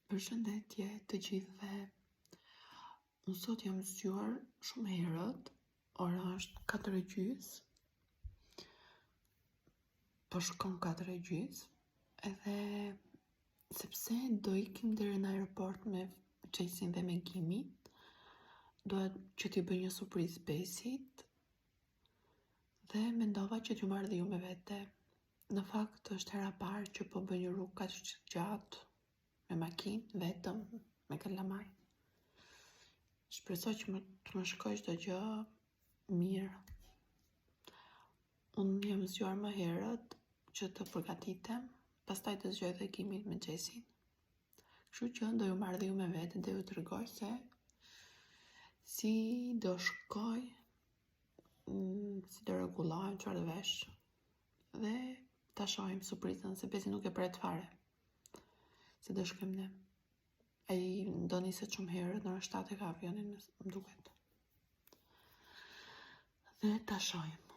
Përshëndetje të gjithëve. Unë sot jam zgjuar shumë herët. Ora është 4:30. Po shkon 4:30. Edhe sepse do ikim deri në aeroport me Qesin dhe me Gimi, duhet që t'i bëj një surprizë Besit dhe mendova që t'ju marrë dhe ju me vete. Në fakt është hera parë që po bëj një rrugë kaq gjatë me makinë, vetëm, me kalamaj. Shpresoj që të më shkoj çdo gjë mirë. Unë jam zgjuar më herët që të përgatitem, pastaj të zgjoj dhe Gimin me Xhesin. Kështu që do ju marrë dhe ju me vete dhe ju tregoj se si do shkoj, si do rregullohem, çfarë do vesh. Dhe ta shohim surprizën, se Besi nuk e pret fare se do shkojmë ne. Ai do niset shumë herët, në orën 7 ka avionin, më duket. Dhe ta shohim.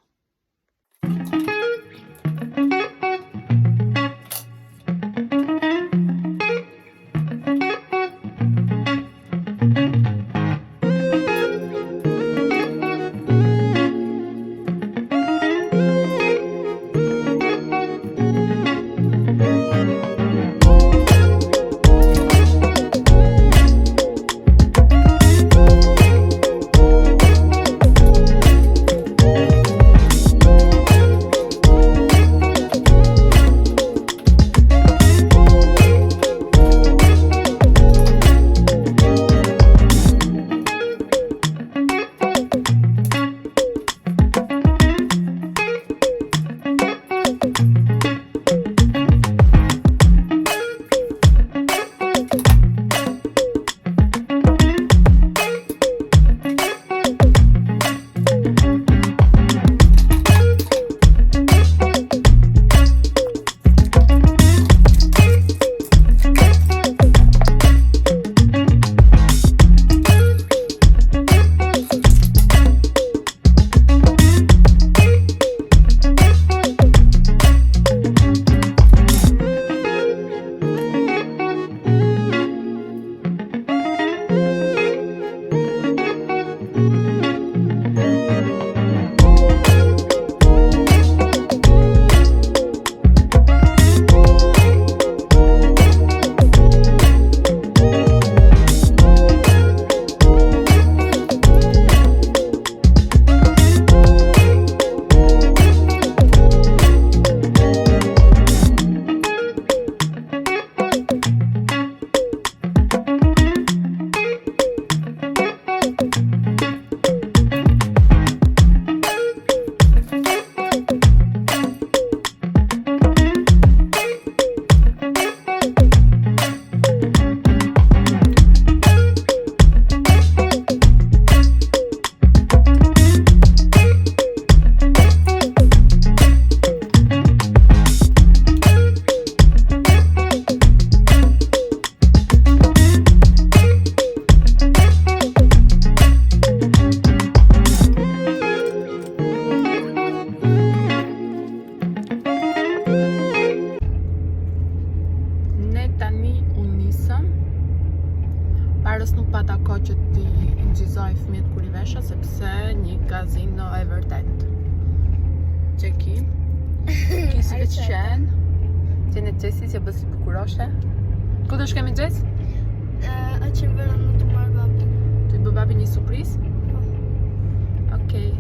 Parës nuk pata kohë që t'i nxizoj fëmijët kur I vesha, sepse një gazino e vërtet. Qeki, kisi të qenë, që në Gjesi që bësi bukuroshe. Ku do shkemi Gjes? A që vera më të marrë babin. Të I bë babi një surprizë? Okej.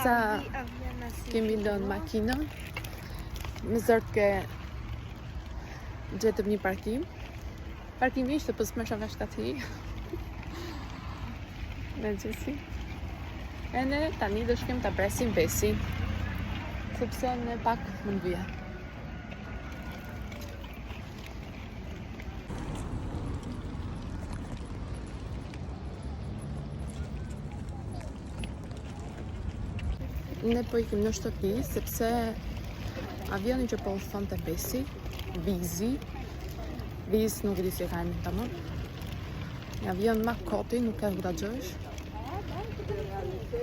Sa Aviona si kemi lënë makinën, më zërt ke gjetëm një parkim. Parkimi ishte për smesha nga shtati. Në gjithësi. E ne tani do shkem ta presim besin, sepse ne pak mund vija. Ne po ikim në shtëpi, sepse avioni që po ushton të besi, Viz nuk e di si e ka emrin tamam. Një avion ma koti, nuk e vëragjosh.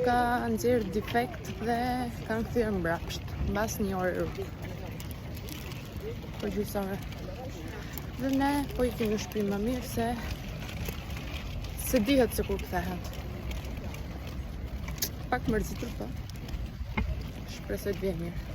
Ka nxjerr defekt dhe kanë kthyer mbrapsht, mbas një orë rrugë. Përgjithësore. Dhe ne po ikim në shtëpi më mirë se dihet se kur kthehet. Pak mërzitur po. Shpresoj të vjen mirë.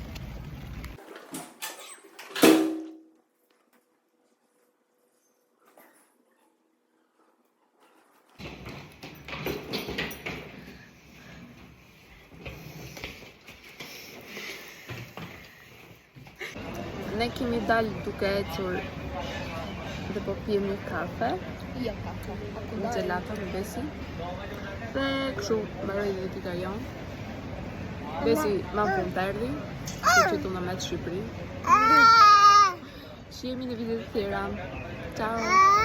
Ne kemi dalë duke ecur dhe po pijem një kafe, Jo, kafe. një gelato me Besi. Dhe kështu mbaroi dhe dita jonë. Besi ma pun të erdi, që tu në me të Shqipëri. Shihemi në video të tjera. Ciao!